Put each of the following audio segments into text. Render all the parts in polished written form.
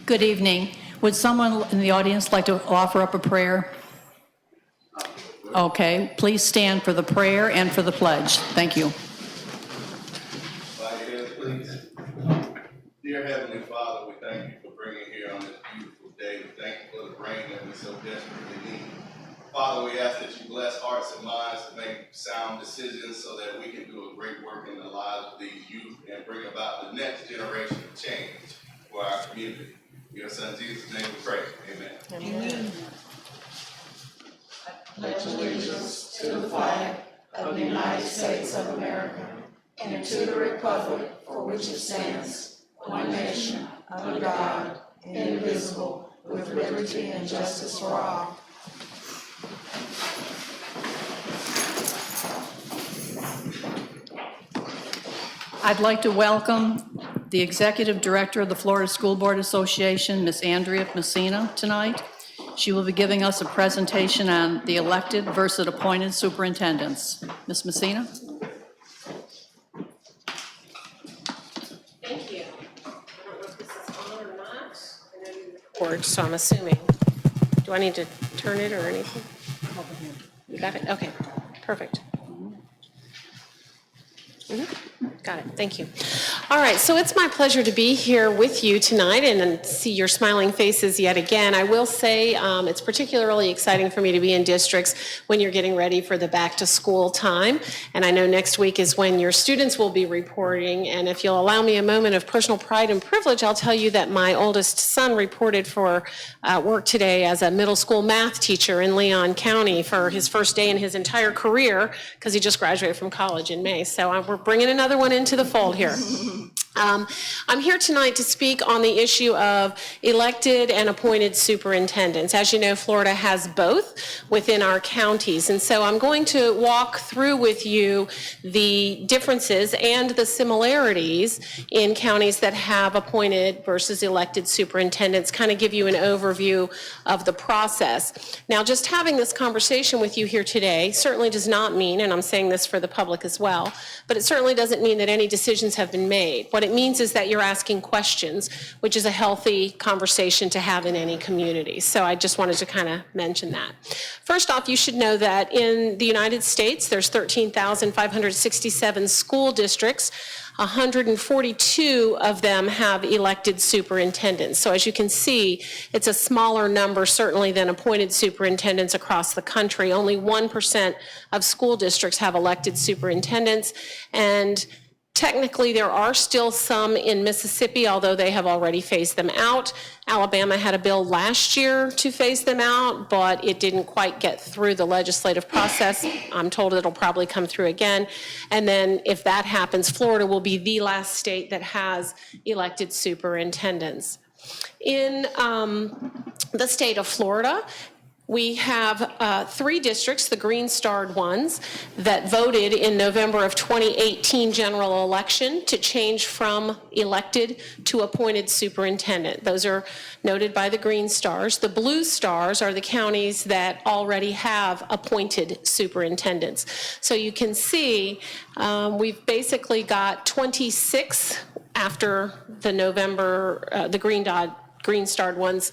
Good evening. Would someone in the audience like to offer up a prayer? Okay, please stand for the prayer and for the pledge. Thank you. Bow your heads, please. Dear Heavenly Father, we thank you for bringing here on this beautiful day. We thank you for the rain that we so desperately need. Father, we ask that you bless hearts and minds to make sound decisions so that we can do a great work in the lives of these youth and bring about the next generation of change for our community. In your son Jesus' name we pray. Amen. Amen. I pledge allegiance to the flag of the United States of America and to the republic for which it stands, one nation, under God, indivisible, with liberty and justice for all. I'd like to welcome the Executive Director of the Florida School Board Association, Ms. Andrea Messina, tonight. She will be giving us a presentation on the elected versus appointed superintendents. Ms. Messina? Thank you. I don't know if this is on or not. I know you record, so I'm assuming. Do I need to turn it or anything? You got it? Okay, perfect. Got it. Thank you. All right, so it's my pleasure to be here with you tonight and see your smiling faces yet again. I will say it's particularly exciting for me to be in districts when you're getting ready for the back to school time. And I know next week is when your students will be reporting. And if you'll allow me a moment of personal pride and privilege, I'll tell you that my oldest son reported for work today as a middle school math teacher in Leon County for his first day in his entire career because he just graduated from college in May. So we're bringing another one into the fold here. I'm here tonight to speak on the issue of elected and appointed superintendents. As you know, Florida has both within our counties, and so I'm going to walk through with you the differences and the similarities in counties that have appointed versus elected superintendents, kind of give you an overview of the process. Now, just having this conversation with you here today certainly does not mean, and I'm saying this for the public as well, but it certainly doesn't mean that any decisions have been made. What it means is that you're asking questions, which is a healthy conversation to have in any community. So I just wanted to kind of mention that. First off, you should know that in the United States, there's 13,567 school districts. 142 of them have elected superintendents. So as you can see, it's a smaller number certainly than appointed superintendents across the country. Only 1% of school districts have elected superintendents, and technically, there are still some in Mississippi, although they have already phased them out. Alabama had a bill last year to phase them out, but it didn't quite get through the legislative process. I'm told it'll probably come through again. And then if that happens, Florida will be the last state that has elected superintendents. In the state of Florida, we have 3 districts, the green-starred ones, that voted in November of 2018 general election to change from elected to appointed superintendent. Those are noted by the green stars. The blue stars are the counties that already have appointed superintendents. So you can see we've basically got 26 after the November, the green-starred ones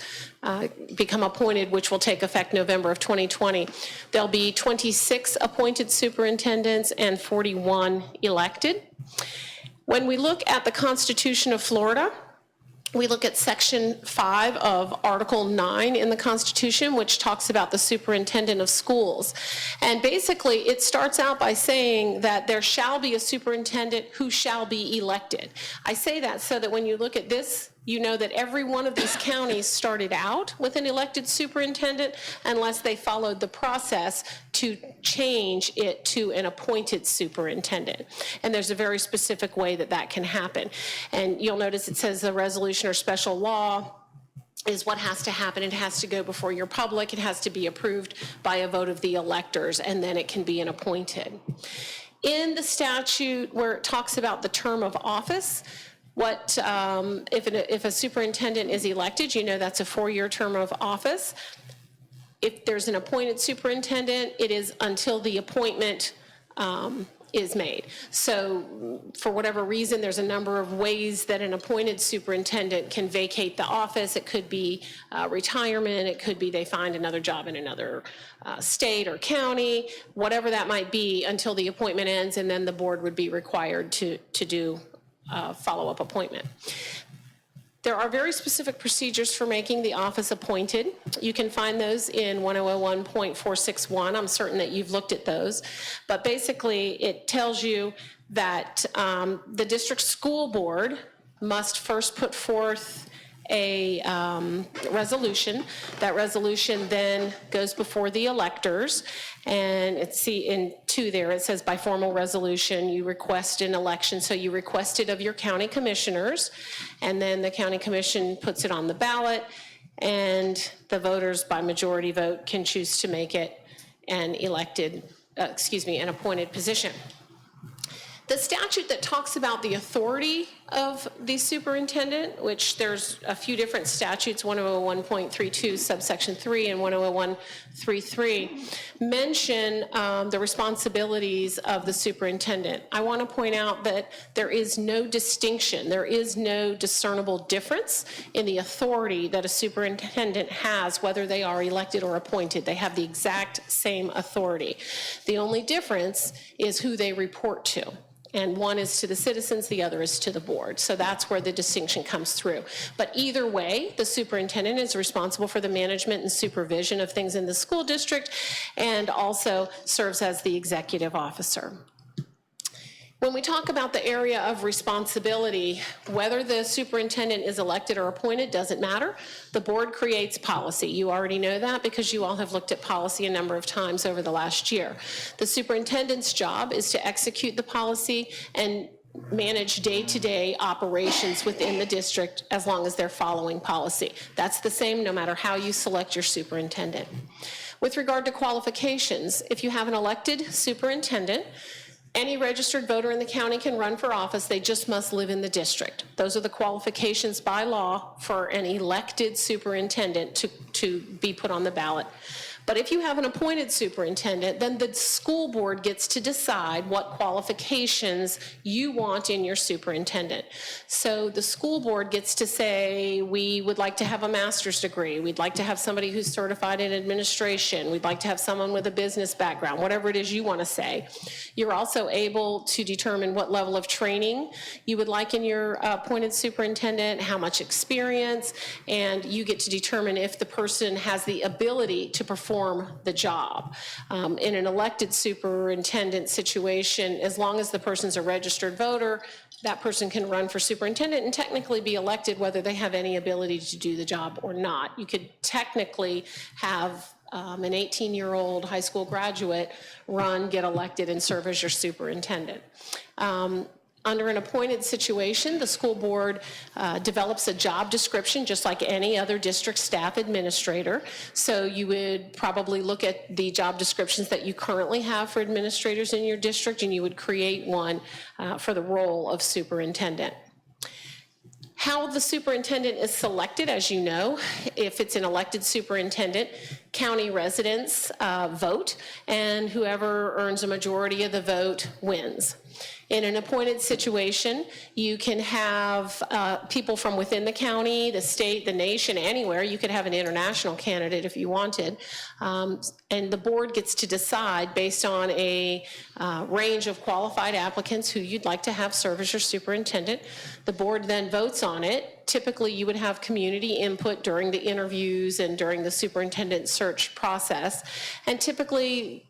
become appointed, which will take effect November of 2020. There'll be 26 appointed superintendents and 41 elected. When we look at the Constitution of Florida, we look at Section 5 of Article 9 in the Constitution, which talks about the superintendent of schools. And basically, it starts out by saying that there shall be a superintendent who shall be elected. I say that so that when you look at this, you know that every one of these counties started out with an elected superintendent unless they followed the process to change it to an appointed superintendent. And there's a very specific way that that can happen. And you'll notice it says the resolution or special law is what has to happen. It has to go before your public. It has to be approved by a vote of the electors, and then it can be an appointed. In the statute where it talks about the term of office, if a superintendent is elected, you know that's a 4-year term of office. If there's an appointed superintendent, it is until the appointment is made. So for whatever reason, there's a number of ways that an appointed superintendent can vacate the office. It could be retirement, it could be they find another job in another state or county, whatever that might be, until the appointment ends, and then the board would be required to do a follow-up appointment. There are very specific procedures for making the office appointed. You can find those in 1001.461. I'm certain that you've looked at those. But basically, it tells you that the district school board must first put forth a resolution. That resolution then goes before the electors, and it's in 2 there, it says by formal resolution you request an election. So you request it of your county commissioners, and then the county commission puts it on the ballot, and the voters by majority vote can choose to make it an an appointed position. The statute that talks about the authority of the superintendent, which there's a few different statutes, 1001.32 subsection 3 and 1001.33, mention the responsibilities of the superintendent. I want to point out that there is no distinction, there is no discernible difference in the authority that a superintendent has, whether they are elected or appointed. They have the exact same authority. The only difference is who they report to. And one is to the citizens, the other is to the board. So that's where the distinction comes through. But either way, the superintendent is responsible for the management and supervision of things in the school district, and also serves as the executive officer. When we talk about the area of responsibility, whether the superintendent is elected or appointed doesn't matter. The board creates policy. You already know that because you all have looked at policy a number of times over the last year. The superintendent's job is to execute the policy and manage day-to-day operations within the district as long as they're following policy. That's the same no matter how you select your superintendent. With regard to qualifications, if you have an elected superintendent, any registered voter in the county can run for office. They just must live in the district. Those are the qualifications by law for an elected superintendent to be put on the ballot. But if you have an appointed superintendent, then the school board gets to decide what qualifications you want in your superintendent. So the school board gets to say, we would like to have a master's degree. We'd like to have somebody who's certified in administration. We'd like to have someone with a business background, whatever it is you want to say. You're also able to determine what level of training you would like in your appointed superintendent, how much experience, and you get to determine if the person has the ability to perform the job. In an elected superintendent situation, as long as the person's a registered voter, that person can run for superintendent and technically be elected whether they have any ability to do the job or not. You could technically have an 18-year-old high school graduate run, get elected, and serve as your superintendent. Under an appointed situation, the school board develops a job description just like any other district staff administrator. So you would probably look at the job descriptions that you currently have for administrators in your district, and you would create one for the role of superintendent. How the superintendent is selected, as you know, if it's an elected superintendent, county residents vote, and whoever earns a majority of the vote wins. In an appointed situation, you can have people from within the county, the state, the nation, anywhere. You could have an international candidate if you wanted. And the board gets to decide based on a range of qualified applicants who you'd like to have serve as your superintendent. The board then votes on it. Typically, you would have community input during the interviews and during the superintendent search process. And typically,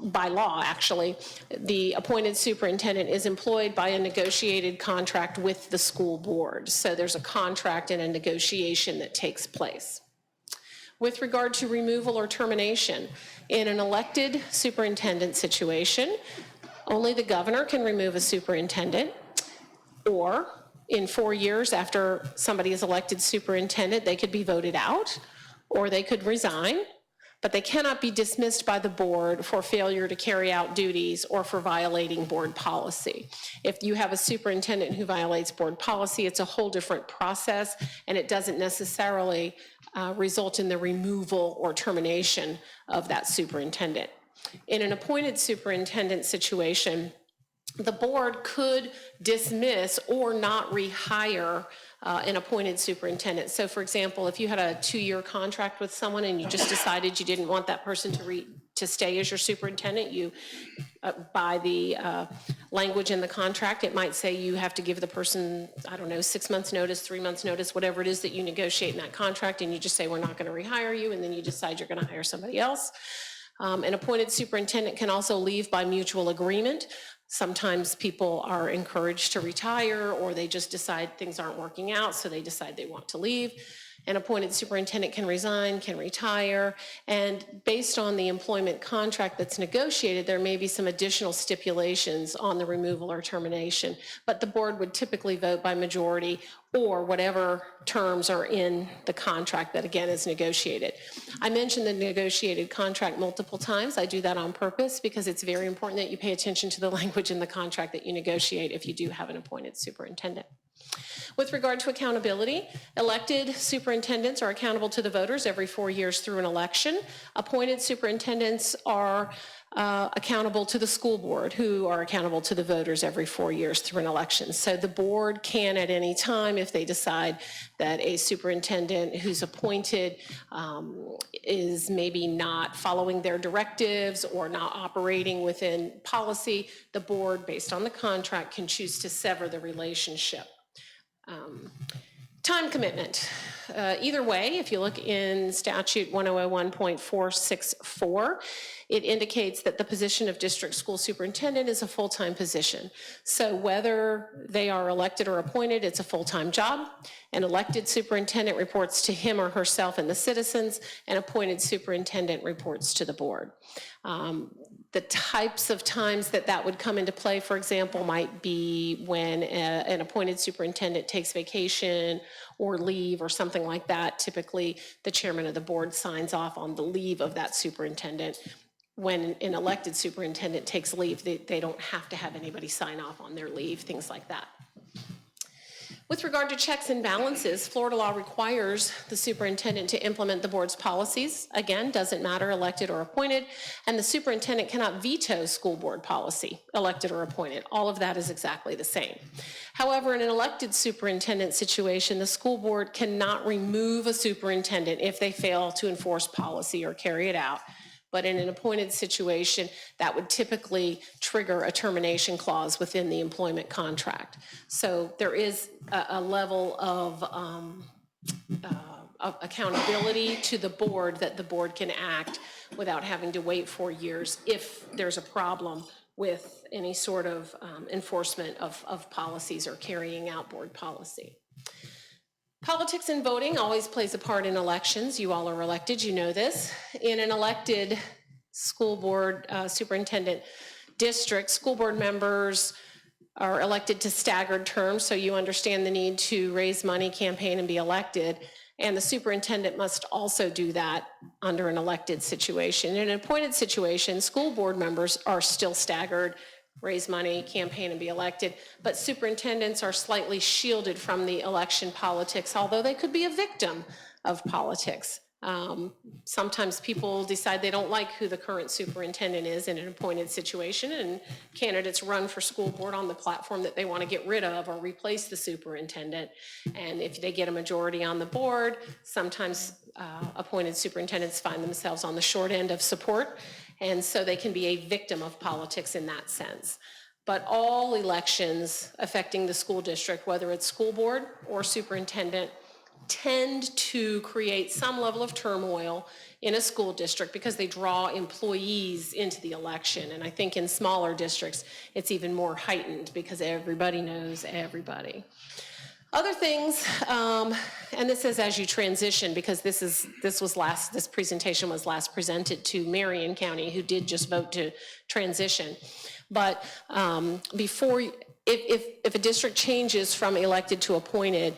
by law, actually, the appointed superintendent is employed by a negotiated contract with the school board. So there's a contract and a negotiation that takes place. With regard to removal or termination, in an elected superintendent situation, only the governor can remove a superintendent, or in 4 years after somebody is elected superintendent, they could be voted out, or they could resign, but they cannot be dismissed by the board for failure to carry out duties or for violating board policy. If you have a superintendent who violates board policy, it's a whole different process, and it doesn't necessarily result in the removal or termination of that superintendent. In an appointed superintendent situation, the board could dismiss or not rehire an appointed superintendent. So for example, if you had a 2-year contract with someone and you just decided you didn't want that person to stay as your superintendent, you, by the language in the contract, it might say you have to give the person, I don't know, 6 months notice, 3 months notice, whatever it is that you negotiate in that contract, and you just say, we're not going to rehire you, and then you decide you're going to hire somebody else. An appointed superintendent can also leave by mutual agreement. Sometimes people are encouraged to retire, or they just decide things aren't working out, so they decide they want to leave. An appointed superintendent can resign, can retire, and based on the employment contract that's negotiated, there may be some additional stipulations on the removal or termination, but the board would typically vote by majority or whatever terms are in the contract that, again, is negotiated. I mentioned the negotiated contract multiple times. I do that on purpose because it's very important that you pay attention to the language in the contract that you negotiate if you do have an appointed superintendent. With regard to accountability, elected superintendents are accountable to the voters every 4 years through an election. Appointed superintendents are accountable to the school board, who are accountable to the voters every 4 years through an election. So the board can at any time, if they decide that a superintendent who's appointed is maybe not following their directives or not operating within policy, the board, based on the contract, can choose to sever the relationship. Time commitment. Either way, if you look in statute 1001.464, it indicates that the position of district school superintendent is a full-time position. So whether they are elected or appointed, it's a full-time job. An elected superintendent reports to him or herself and the citizens. An appointed superintendent reports to the board. The types of times that would come into play, for example, might be when an appointed superintendent takes vacation or leave or something like that. Typically, the chairman of the board signs off on the leave of that superintendent. When an elected superintendent takes leave, they don't have to have anybody sign off on their leave, things like that. With regard to checks and balances, Florida law requires the superintendent to implement the board's policies. Again, doesn't matter elected or appointed, and the superintendent cannot veto school board policy, elected or appointed. All of that is exactly the same. However, in an elected superintendent situation, the school board cannot remove a superintendent if they fail to enforce policy or carry it out. But in an appointed situation, that would typically trigger a termination clause within the employment contract. So there is a level of accountability to the board that the board can act without having to wait 4 years if there's a problem with any sort of enforcement of policies or carrying out board policy. Politics and voting always plays a part in elections. You all are elected, you know this. In an elected school board superintendent district, school board members are elected to staggered terms, so you understand the need to raise money, campaign, and be elected. And the superintendent must also do that under an elected situation. In an appointed situation, school board members are still staggered, raise money, campaign, and be elected, but superintendents are slightly shielded from the election politics, although they could be a victim of politics. Sometimes people decide they don't like who the current superintendent is in an appointed situation, and candidates run for school board on the platform that they want to get rid of or replace the superintendent. And if they get a majority on the board, sometimes appointed superintendents find themselves on the short end of support, and so they can be a victim of politics in that sense. But all elections affecting the school district, whether it's school board or superintendent, tend to create some level of turmoil in a school district because they draw employees into the election. And I think in smaller districts, it's even more heightened because everybody knows everybody. Other things, and this is as you transition, because this presentation was last presented to Marion County, who did just vote to transition. But if a district changes from elected to appointed,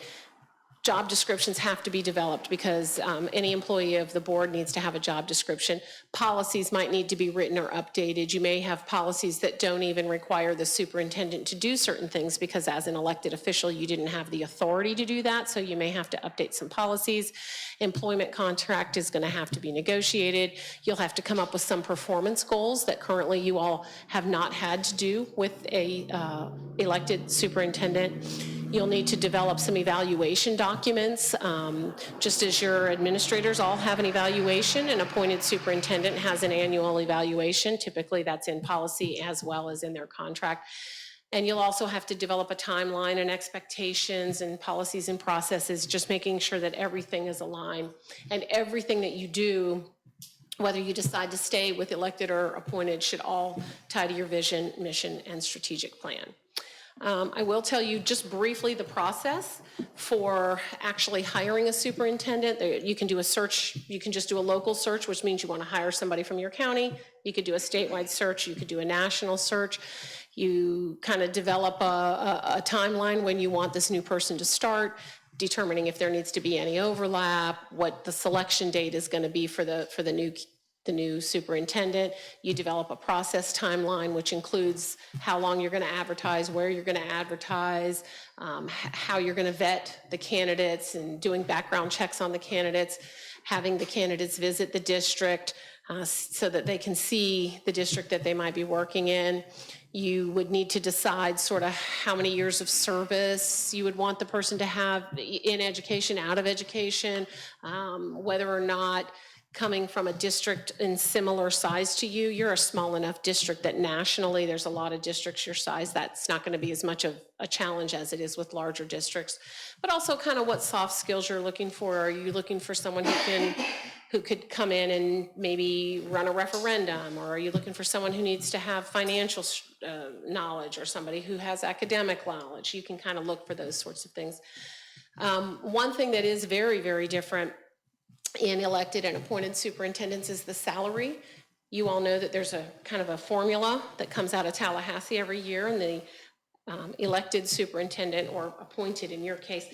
job descriptions have to be developed because any employee of the board needs to have a job description. Policies might need to be written or updated. You may have policies that don't even require the superintendent to do certain things because as an elected official, you didn't have the authority to do that, so you may have to update some policies. Employment contract is going to have to be negotiated. You'll have to come up with some performance goals that currently you all have not had to do with a elected superintendent. You'll need to develop some evaluation documents. Just as your administrators all have an evaluation, an appointed superintendent has an annual evaluation. Typically that's in policy as well as in their contract. And you'll also have to develop a timeline and expectations and policies and processes, just making sure that everything is aligned and everything that you do, whether you decide to stay with elected or appointed, should all tie to your vision, mission, and strategic plan. I will tell you just briefly the process for actually hiring a superintendent. You can do a search, you can just do a local search, which means you want to hire somebody from your county. You could do a statewide search, you could do a national search. You kind of develop a timeline when you want this new person to start, determining if there needs to be any overlap, what the selection date is going to be for the new superintendent. You develop a process timeline, which includes how long you're going to advertise, where you're going to advertise, how you're going to vet the candidates and doing background checks on the candidates, having the candidates visit the district so that they can see the district that they might be working in. You would need to decide sort of how many years of service you would want the person to have in education, out of education, whether or not coming from a district in similar size to you. You're a small enough district that nationally there's a lot of districts your size. That's not going to be as much of a challenge as it is with larger districts. But also kind of what soft skills you're looking for. Are you looking for someone who could come in and maybe run a referendum? Or are you looking for someone who needs to have financial knowledge, or somebody who has academic knowledge? You can kind of look for those sorts of things. One thing that is very, very different in elected and appointed superintendents is the salary. You all know that there's a kind of a formula that comes out of Tallahassee every year, and the elected superintendent, or appointed in your case,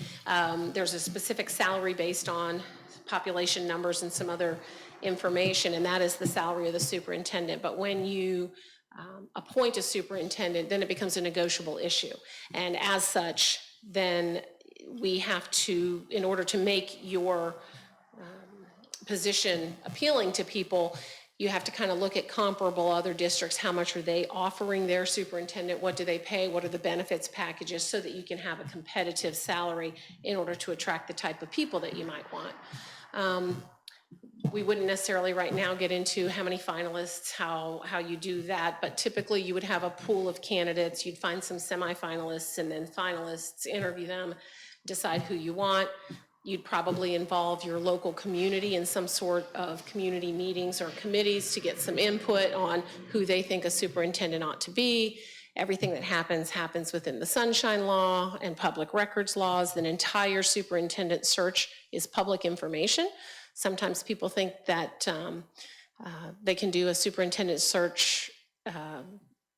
there's a specific salary based on population numbers and some other information, and that is the salary of the superintendent. But when you appoint a superintendent, then it becomes a negotiable issue. And as such, then we have to, in order to make your position appealing to people, you have to kind of look at comparable other districts. How much are they offering their superintendent? What do they pay? What are the benefits packages, so that you can have a competitive salary in order to attract the type of people that you might want. We wouldn't necessarily right now get into how many finalists, how you do that, but typically you would have a pool of candidates. You'd find some semifinalists and then finalists, interview them, decide who you want. You'd probably involve your local community in some sort of community meetings or committees to get some input on who they think a superintendent ought to be. Everything that happens within the Sunshine Law and public records laws. The entire superintendent search is public information. Sometimes people think that they can do a superintendent search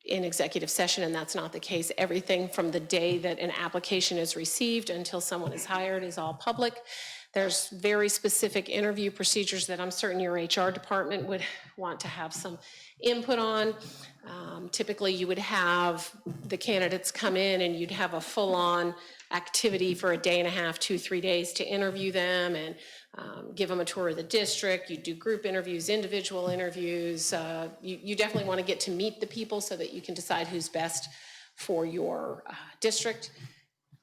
in executive session, and that's not the case. Everything from the day that an application is received until someone is hired is all public. There's very specific interview procedures that I'm certain your HR department would want to have some input on. Typically, you would have the candidates come in and you'd have a full-on activity for a day and a half, 2-3 days to interview them and give them a tour of the district. You do group interviews, individual interviews. You definitely want to get to meet the people so that you can decide who's best for your district.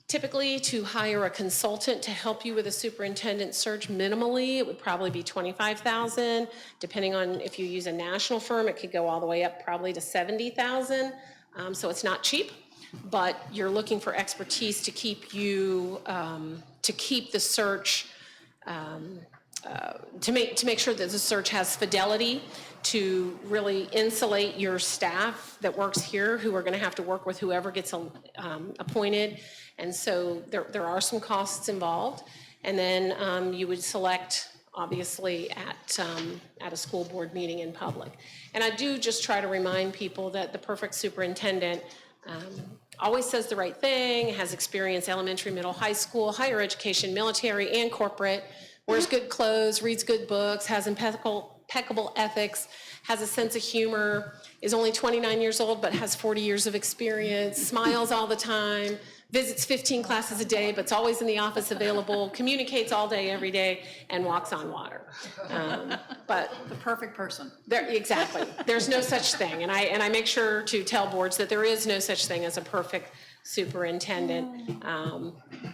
Typically, to hire a consultant to help you with a superintendent search, minimally, it would probably be $25,000. Depending on if you use a national firm, it could go all the way up probably to $70,000. So it's not cheap, but you're looking for expertise to keep you, to keep the search, to make sure that the search has fidelity, to really insulate your staff that works here, who are going to have to work with whoever gets appointed. And so there are some costs involved. And then you would select, obviously, at a school board meeting in public. And I do just try to remind people that the perfect superintendent always says the right thing, has experience elementary, middle, high school, higher education, military, and corporate, wears good clothes, reads good books, has impeccable ethics, has a sense of humor, is only 29 years old but has 40 years of experience, smiles all the time, visits 15 classes a day but's always in the office available, communicates all day, every day, and walks on water. But The perfect person. exactly, there's no such thing, and I make sure to tell boards that there is no such thing as a perfect superintendent.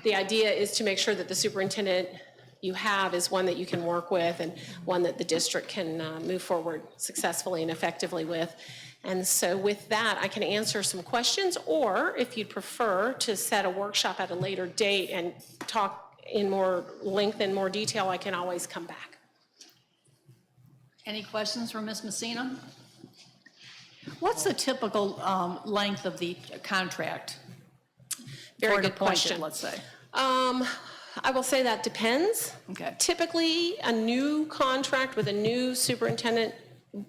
The idea is to make sure that the superintendent you have is one that you can work with and one that the district can move forward successfully and effectively with. And so with that, I can answer some questions, or if you'd prefer to set a workshop at a later date and talk in more length and more detail, I can always come back. Any questions from Ms. Messina? What's the typical length of the contract? Very For an good appointed, question. let's say. I will say that depends. Okay. Typically, a new contract with a new superintendent,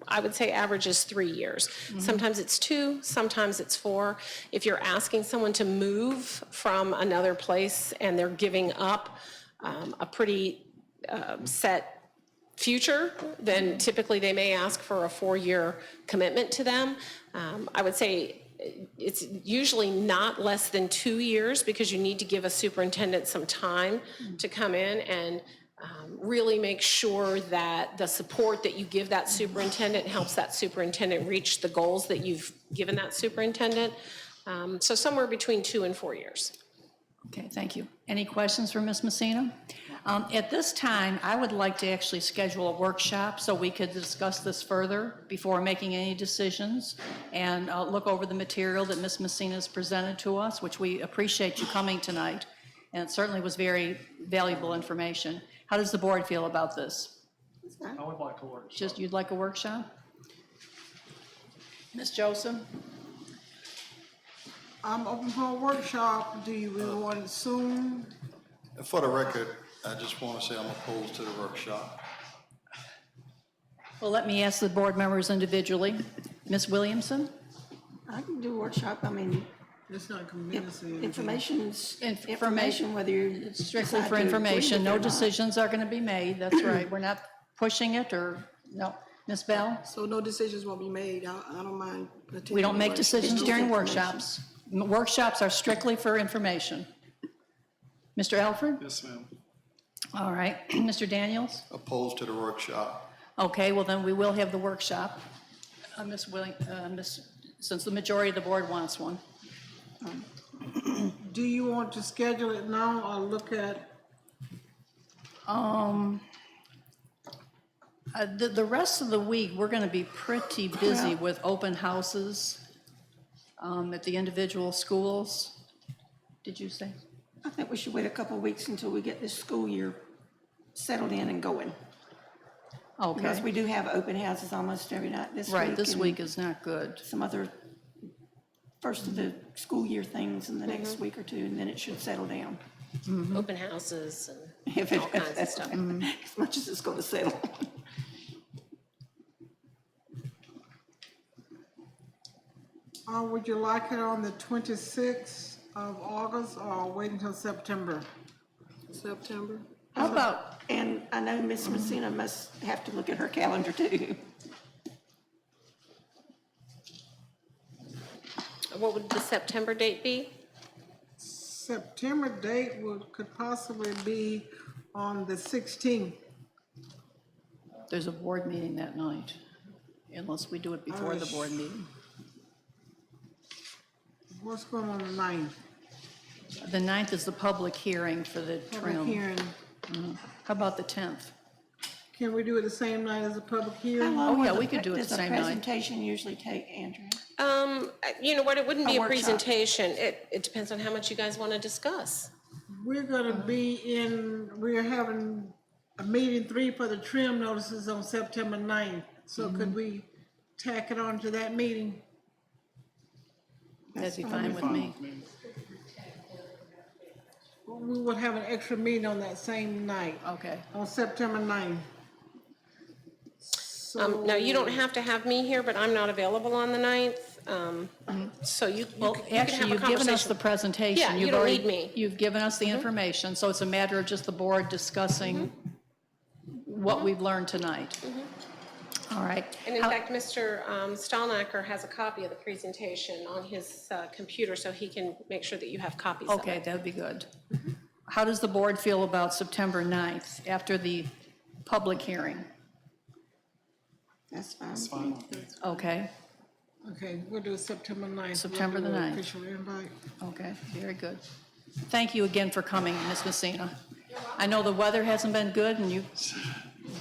I would say averages 3 years. Mm-hmm. Sometimes it's 2, sometimes it's 4. If you're asking someone to move from another place and they're giving up a pretty set future, then typically they may ask for a 4-year commitment to them. I would say it's usually not less than 2 years, because you need to give a superintendent some time to come in and really make sure that the support that you give that superintendent helps that superintendent reach the goals that you've given that superintendent. So somewhere between 2 and 4 years. Okay, thank you. Any questions for Ms. Messina? At this time, I would like to actually schedule a workshop so we could discuss this further before making any decisions, and look over the material that Ms. Messina has presented to us, which we appreciate you coming tonight, and it certainly was very valuable information. How does the board feel about this? I would like to work. Just, you'd like a workshop? Ms. Joseph? I'm open for a workshop. Do you really want it soon? For the record, I just want to say I'm opposed to the workshop. Well, let me ask the board members individually. Ms. Williamson? I can do a workshop, I mean, It's not convincing. information's Information. information, whether you Strictly decide for to agree information, with it no or not. decisions are going to be made, that's right. We're not pushing it, or, no. Ms. Bell? So no decisions will be made. I don't mind. attending We don't the make workshop. decisions Just during information. workshops. Workshops are strictly for information. Mr. Alford? Yes, ma'am. All right. Mr. Daniels? Opposed to the workshop. Okay, well then we will have the workshop. Since the majority of the board wants one. Do you want to schedule it now or look at? The rest of the week, we're going to be pretty busy with open houses at the individual schools. Did you say? I think we should wait a couple of weeks until we get this school year settled in and going. Because Okay, we do have open houses almost every night this week. right, this and week is not good. some other first of the school year things in the next week or two, and then it should settle down. Open houses and If it- all kinds of stuff. As much as it's gonna settle. Would you like it on the 26th of August or wait until September? September? How about, And I know Miss Messina must have to look at her calendar too. What would the September date be? September date could possibly be on the 16th. there's a board meeting that night, unless we do it before the board meeting. What's going on the 9th? The 9th is the public hearing for the Public trim. hearing. How about the 10th? Can we do it the same night as a public How hearing? long Oh, yeah, will we could do it the does a same night. presentation usually take, Andrea? You know what, it wouldn't be A a workshop. presentation. It depends on how much you guys want to discuss. We're gonna we're having a meeting 3 for the trim notices on September 9th. So could we tack it on to that meeting? That'd be fine with me. We would have an extra meeting on that same night, Okay. on September 9th. So, Now, you don't have to have me here, but I'm not available on the 9th. So you Well, can have actually, a you've given us the conversation. presentation. Yeah, you You've don't already- need me. You've given us the information, so it's a matter of just the board discussing what we've learned tonight. All right. And in How- fact, Mr. Stalnaker has a copy of the presentation on his computer, so he can make sure that you have copies of Okay, it. that'd be good. How does the board feel about September 9th, after the public hearing? That's fine. It's fine with me. Okay, Okay, we'll do September 9th. September We'll the do an 9th. Official invite. okay, very good. Thank you again for coming, Ms. Messina. I know the weather hasn't been good, and you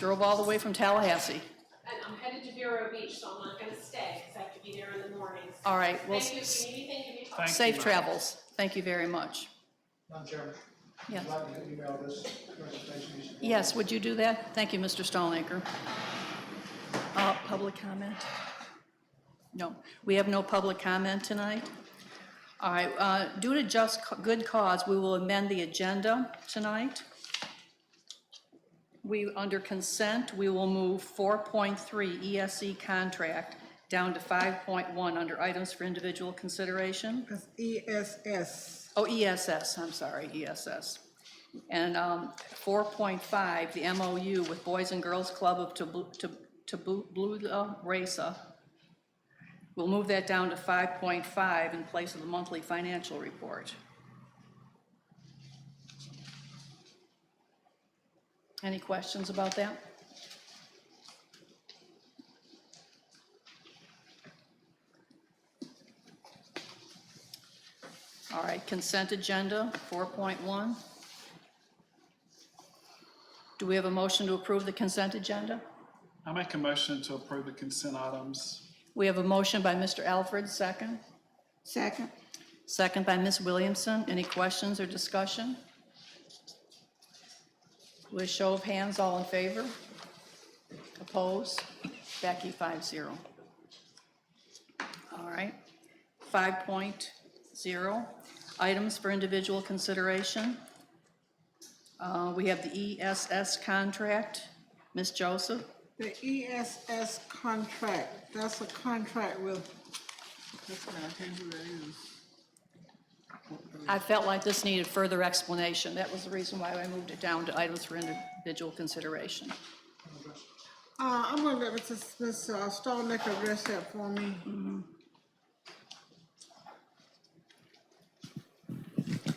drove all the way from Tallahassee. And I'm headed to Vero Beach, so I'm not going to stay, because I have to be there in the morning. All right, well, Thank you. If you need anything, give me a call. Thank you, safe Madam. travels. Thank you very much. Madam Chairman, Yes. I'd like to email this presentation. Yes, would you do that? Thank you, Mr. Stallnaker. Public comment? No, we have no public comment tonight. All right, due to just good cause, we will amend the agenda tonight. Under consent, we will move 4.3 ESE contract down to 5.1 under items for individual consideration. That's ESS. Oh, ESS, I'm sorry, ESS. And 4.5, the MOU with Boys and Girls Club of Tabula Rasa. We'll move that down to 5.5 in place of the monthly financial report. Any questions about that? All right, consent agenda, 4.1. Do we have a motion to approve the consent agenda? I make a motion to approve the consent items. We have a motion by Mr. Alfred, second. Second. Second by Ms. Williamson. Any questions or discussion? With a show of hands, all in favor? Opposed? Becky, 5-0. All right. 5.0, items for individual consideration. We have the ESS contract. Ms. Joseph? The ESS contract, that's a contract with, that's what I think who that is. I felt like this needed further explanation. That was the reason why I moved it down to items for individual consideration. I'm gonna let Ms. Stallnaker address that for me.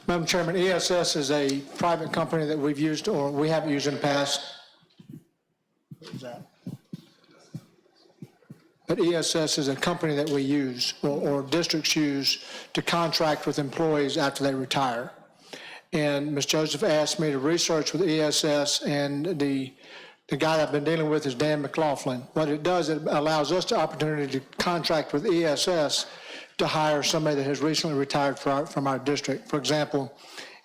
Madam Chairman, ESS is a private company that we've used, or we have used in the past. What is that? But ESS is a company that we use, or districts use, to contract with employees after they retire. And Ms. Joseph asked me to research with ESS, and the guy that I've been dealing with is Dan McLaughlin. What it does, it allows us the opportunity to contract with ESS to hire somebody that has recently retired from our district. For example,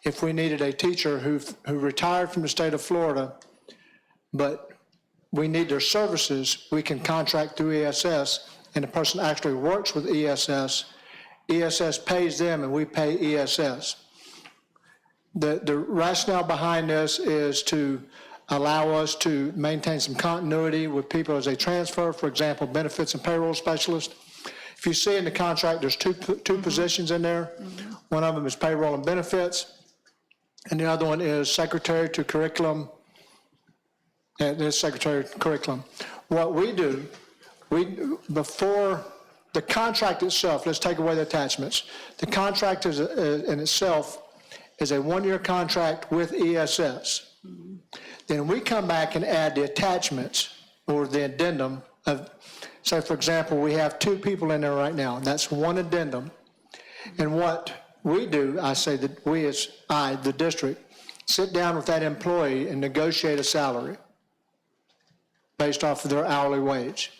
if we needed a teacher who retired from the state of Florida, but we need their services, we can contract through ESS, and the person actually works with ESS. ESS pays them, and we pay ESS. The rationale behind this is to allow us to maintain some continuity with people as they transfer, for example, benefits and payroll specialist. If you see in the contract, there's two positions in there. One of them is payroll and benefits, and the other one is secretary to curriculum. There's secretary to curriculum. What we do, before the contract itself, let's take away the attachments. The contract is in itself is a one-year contract with ESS. Then we come back and add the attachments or the addendum of, say, for example, we have 2 people in there right now, and that's one addendum. And what we do, I say that we as the district, sit down with that employee and negotiate a salary based off of their hourly wage.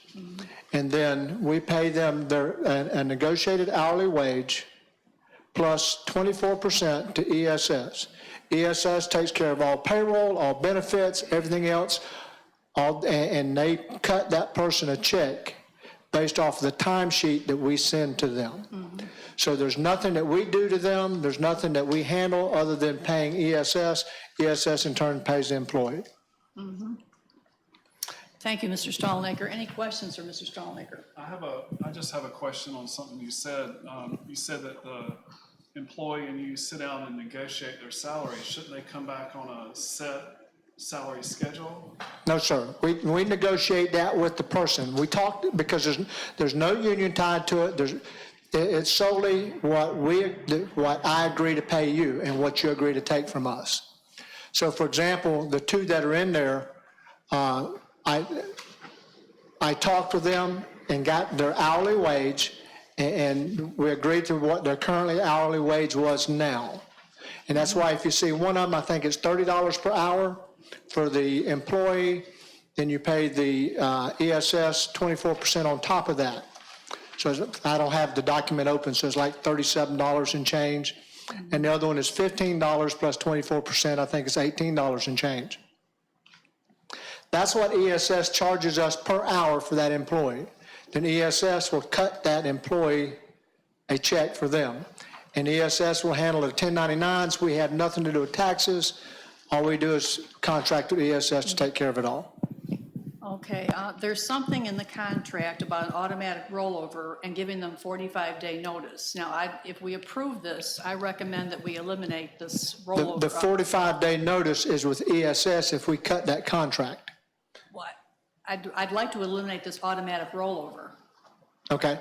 And then we pay them a negotiated hourly wage plus 24% to ESS. ESS takes care of all payroll, all benefits, everything else, and they cut that person a check based off of the timesheet that we send to them. So there's nothing that we do to them, there's nothing that we handle other than paying ESS. ESS in turn pays the employee. Thank you, Mr. Stallnaker. Any questions for Mr. Stallnaker? I just have a question on something you said. You said that the employee and you sit down and negotiate their salary. Shouldn't they come back on a set salary schedule? No, sir. We negotiate that with the person. We talked, because there's no union tied to it. It's solely what I agree to pay you and what you agree to take from us. So, for example, the two that are in there, I talked with them and got their hourly wage, and we agreed to what their currently hourly wage was now. And that's why if you see one of them, I think it's $30 per hour for the employee, then you pay the ESS 24% on top of that. So I don't have the document open, so it's like $37 and change. And the other one is $15 plus 24%, I think it's $18 and change. That's what ESS charges us per hour for that employee. Then ESS will cut that employee a check for them. And ESS will handle the 1099s. We have nothing to do with taxes. All we do is contract with ESS to take care of it all. Okay, there's something in the contract about an automatic rollover and giving them 45-day notice. Now, if we approve this, I recommend that we eliminate this rollover. The 45-day notice is with ESS if we cut that contract. What? I'd like to eliminate this automatic rollover. Okay?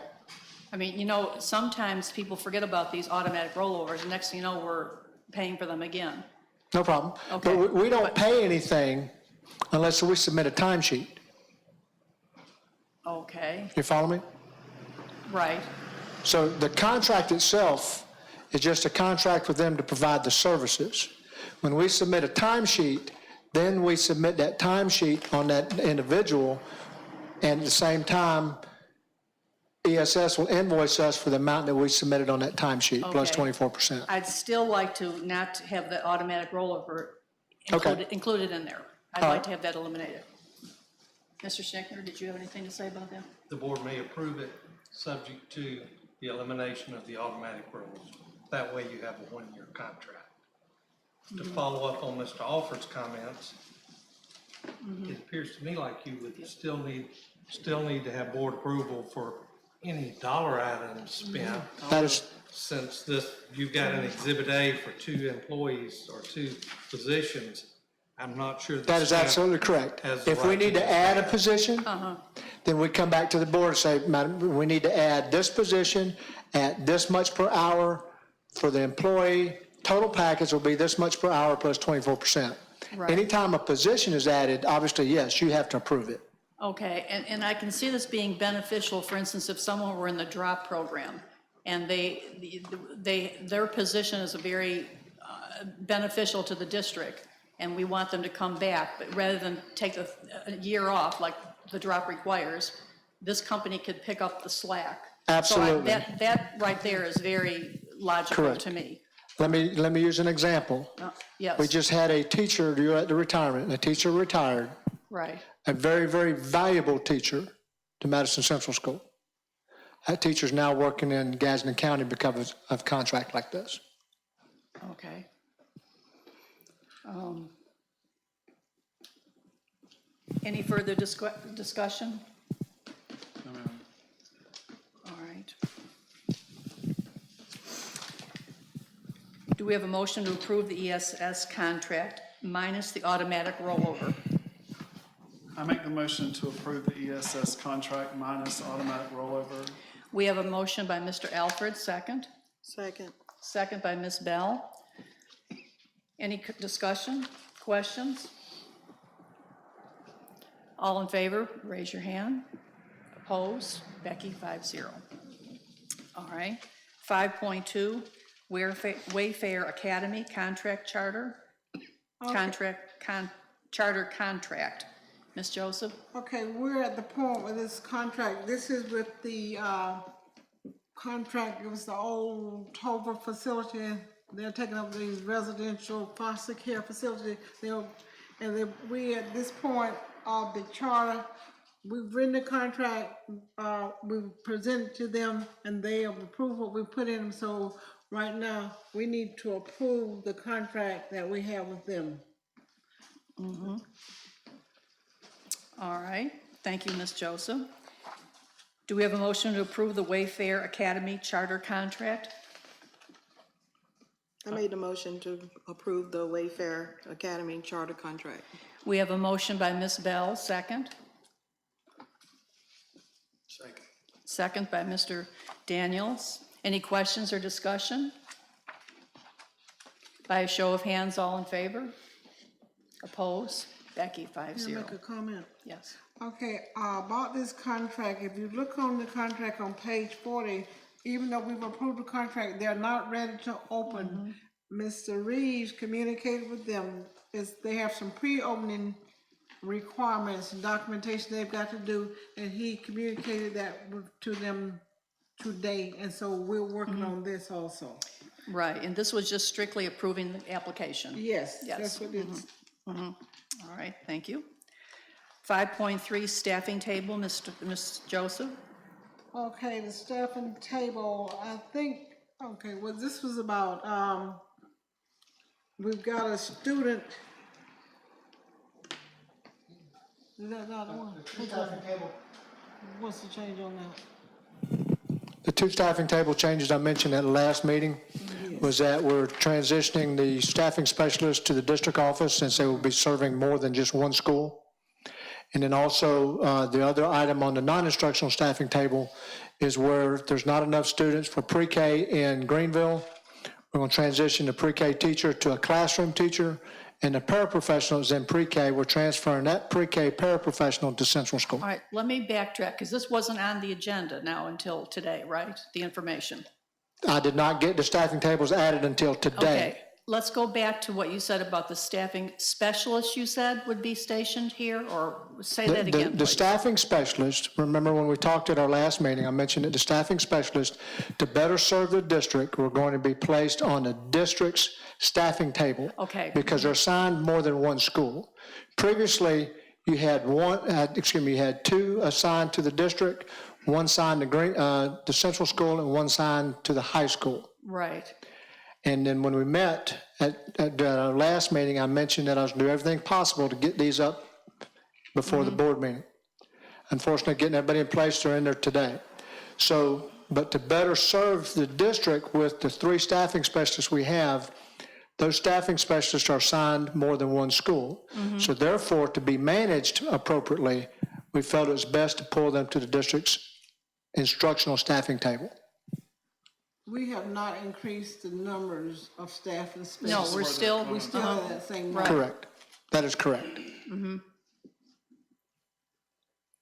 I mean, you know, sometimes people forget about these automatic rollovers, and next thing you know, we're paying for them again. No problem. Okay. But we don't pay anything unless we submit a timesheet. Okay, You follow me? right. So the contract itself is just a contract with them to provide the services. When we submit a timesheet, then we submit that timesheet on that individual, and at the same time, ESS will invoice us for the amount that we submitted on that timesheet, plus Okay. 24%. I'd still like to not have the automatic rollover Okay. included in there. I'd All like right. to have that eliminated. Mr. Schneckler, did you have anything to say about that? The board may approve it, subject to the elimination of the automatic rules. That way you have a one-year contract. To follow up on Mr. Alford's comments, it appears to me like you would still need to have board approval for any dollar items spent. That is, Since you've got an Exhibit A for 2 employees or 2 positions, I'm not sure. that is absolutely correct. has the If we right need to to do add a that. position, then we come back to the board and say, Madam, we need to add this position at this much per hour for the employee. Total package will be this much per hour plus 24%. Right. Anytime a position is added, obviously, yes, you have to approve it. Okay, and I can see this being beneficial, for instance, if someone were in the drop program and their position is a very beneficial to the district, and we want them to come back, but rather than take a year off like the drop requires, this company could pick up the slack. Absolutely. So that right there is very logical Correct. to me. Let me use an example. Yes. We just had a teacher due at the retirement, and a teacher retired, Right. a very, very valuable teacher to Madison Central School. That teacher's now working in Gadsden County because of contract like this. Okay. Any further discussion? No, ma'am. All right. Do we have a motion to approve the ESS contract minus the automatic rollover? I make the motion to approve the ESS contract minus automatic rollover. We have a motion by Mr. Alfred, second. Second. Second by Ms. Bell. Any discussion, questions? All in favor, raise your hand. Opposed? Becky, 5-0. All right. 5.2, Wayfarer Academy Contract Charter. Charter contract. Ms. Joseph? Okay, we're at the point with this contract. This is with the contract, it was the old Tover facility. They're taking up these residential foster care facility. We at this point of the charter, we've written the contract, we've presented to them, and they have approved what we put in them. So right now, we need to approve the contract that we have with them. All right, thank you, Ms. Joseph. Do we have a motion to approve the Wayfarer Academy charter contract? I made the motion to approve the Wayfarer Academy charter contract. We have a motion by Ms. Bell, second. Second. Second by Mr. Daniels. Any questions or discussion? By a show of hands, all in favor? Oppose? Becky, Can I 5-0. make a comment? Yes. Okay, about this contract, if you look on the contract on page 40, even though we've approved the contract, they're not ready to open. Mr. Reeves communicated with them, they have some pre-opening requirements and documentation they've got to do, and he communicated that to them today, and so we're working on this also. Right, and this was just strictly approving the application? Yes, Yes. that's what it's. All right, thank you. 5.3, staffing table, Ms. Joseph. Okay, the staffing table, I think, okay, well, this was about, we've got a student. Is that not the one? What's the change on that? The two staffing table changes I mentioned at the last meeting was that we're transitioning the staffing specialist to the district office since they will be serving more than just one school. And then also, the other item on the non-instructional staffing table is where there's not enough students for pre-K in Greenville. We're going to transition the pre-K teacher to a classroom teacher, and the paraprofessionals in pre-K, we're transferring that pre-K paraprofessional to Central School. All right, let me backtrack, because this wasn't on the agenda now until today, right? The information. I did not get the staffing tables added until today. Okay, let's go back to what you said about the staffing specialist you said would be stationed here, or say that again, The please. staffing specialist, remember when we talked at our last meeting, I mentioned that the staffing specialist, to better serve the district, we're going to be placed on the district's staffing table. Okay. Because they're assigned more than one school. Previously, you had you had two assigned to the district, one assigned to the Central School and one assigned to the high school. Right, And then when we met at our last meeting, I mentioned that I was going to do everything possible to get these up before the board meeting. Unfortunately, getting everybody in place, they're in there today. So, but to better serve the district with the three staffing specialists we have, those staffing specialists are assigned more than one school. So therefore, to be managed appropriately, we felt it was best to pull them to the district's instructional staffing table. We have not increased the numbers of staff and no, specialists. we're still, We still have that same Right. number. Correct. That is correct.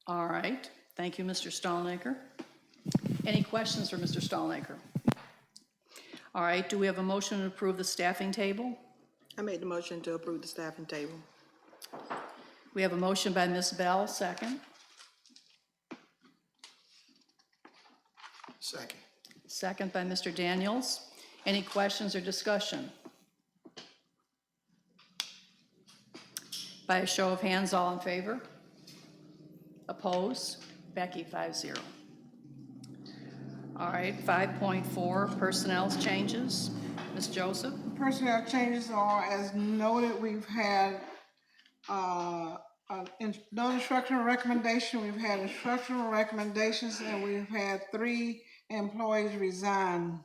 all right, thank you, Mr. Stallnaker. Any questions for Mr. Stallnaker? All right, do we have a motion to approve the staffing table? I made the motion to approve the staffing table. We have a motion by Ms. Bell, second. Second. Second by Mr. Daniels. Any questions or discussion? By a show of hands, all in favor? Oppose? Becky, 5-0. All right, 5.4, personnel changes. Ms. Joseph? Personnel changes are as noted. We've had non-instructional recommendation, we've had instructional recommendations, and we've had 3 employees resign.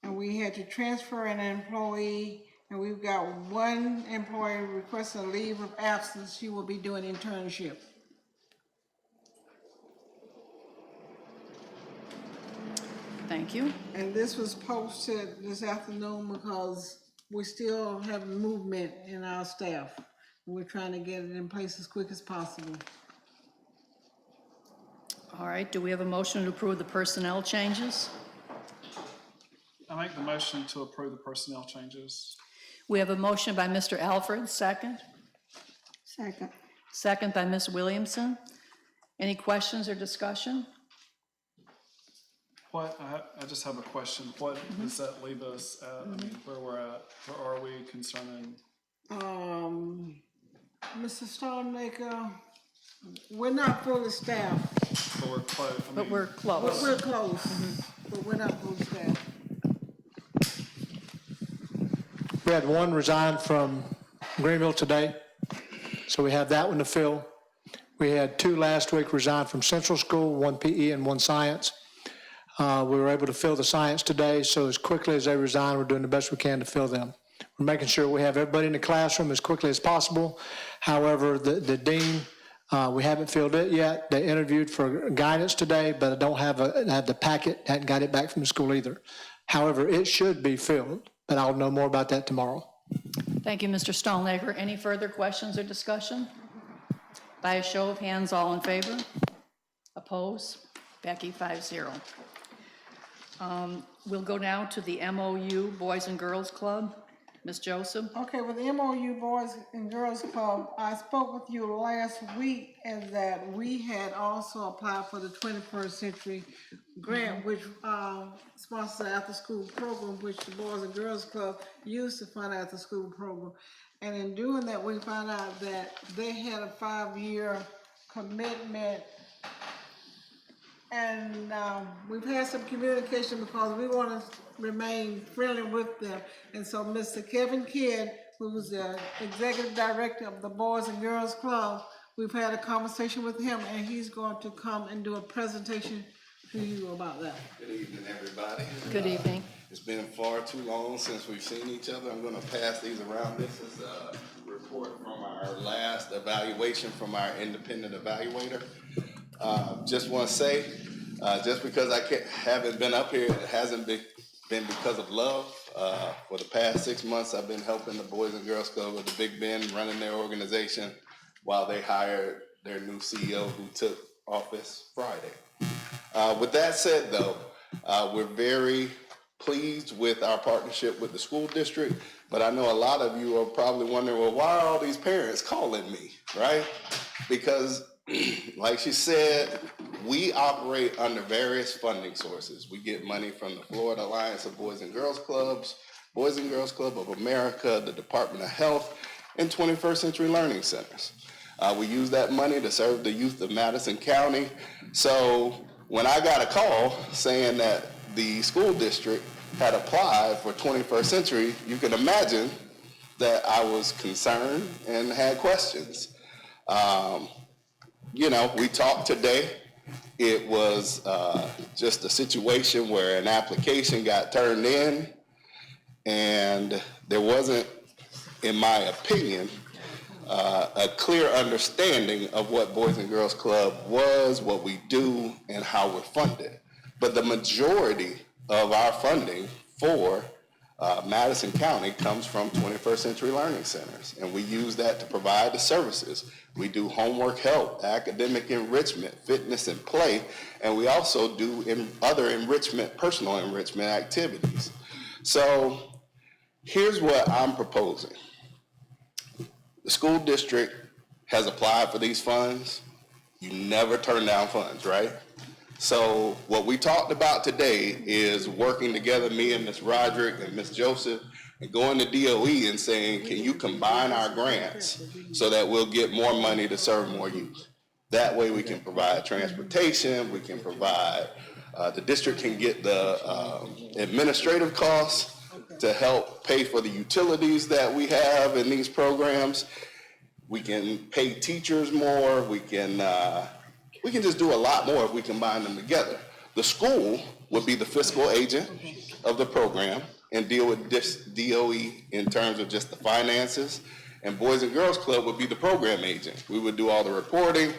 And we had to transfer an employee, and we've got 1 employee requesting a leave of absence. She will be doing internship. Thank you. And this was posted this afternoon because we still have movement in our staff. We're trying to get it in place as quick as possible. All right, do we have a motion to approve the personnel changes? I make the motion to approve the personnel changes. We have a motion by Mr. Alfred, second. Second. Second by Ms. Williamson. Any questions or discussion? I just have a question. What does that leave us at? I mean, where we're at, where are we concerning? Mr. Stallmaker, we're not fully staffed, But we're close. But we're but close. we're close, but we're not fully staffed. We had 1 resign from Greenville today, so we have that one to fill. We had 2 last week resign from Central School, 1 PE and 1 Science. We were able to fill the Science today, so as quickly as they resign, we're doing the best we can to fill them. We're making sure we have everybody in the classroom as quickly as possible. However, the dean, we haven't filled it yet. They interviewed for guidance today, but I don't have the packet, hadn't got it back from the school either. However, it should be filled, but I'll know more about that tomorrow. Thank you, Mr. Stonelaker. Any further questions or discussion? By a show of hands, all in favor? Oppose? Becky, 5-0. We'll go now to the MOU Boys and Girls Club. Ms. Joseph? Okay, with the MOU Boys and Girls Club, I spoke with you last week and that we had also applied for the 21st Century Grant, which sponsors the after-school program, which the Boys and Girls Club used to fund after-school program. And in doing that, we found out that they had a 5-year commitment. And we've had some communication because we want to remain friendly with them. And so Mr. Kevin Kidd, who was the executive director of the Boys and Girls Club, we've had a conversation with him, and he's going to come and do a presentation to you about that. Good evening, everybody. Good evening. It's been far too long since we've seen each other. I'm going to pass these around. This is a report from our last evaluation from our independent evaluator. Just want to say, just because I haven't been up here, it hasn't been because of love. For the past 6 months, I've been helping the Boys and Girls Club with the Big Ben running their organization while they hired their new CEO who took office Friday. With that said, though, we're very pleased with our partnership with the school district, but I know a lot of you are probably wondering, well, why are all these parents calling me, right? Because like she said, we operate under various funding sources. We get money from the Florida Alliance of Boys and Girls Clubs, Boys and Girls Club of America, the Department of Health, and 21st Century Learning Centers. We use that money to serve the youth of Madison County. So when I got a call saying that the school district had applied for 21st Century, you can imagine that I was concerned and had questions. You know, we talked today. It was just a situation where an application got turned in, and there wasn't, in my opinion, a clear understanding of what Boys and Girls Club was, what we do, and how we're funded. But the majority of our funding for Madison County comes from 21st Century Learning Centers, and we use that to provide the services. We do homework help, academic enrichment, fitness and play, and we also do other enrichment, personal enrichment activities. So here's what I'm proposing. The school district has applied for these funds. You never turn down funds, right? So what we talked about today is working together, me and Ms. Roderick and Ms. Joseph, and going to DOE and saying, can you combine our grants so that we'll get more money to serve more youth? That way we can provide transportation, we can provide, the district can get the administrative costs to help pay for the utilities that we have in these programs. We can pay teachers more, we can just do a lot more if we combine them together. The school would be the fiscal agent of the program and deal with this DOE in terms of just the finances. And Boys and Girls Club would be the program agent. We would do all the reporting,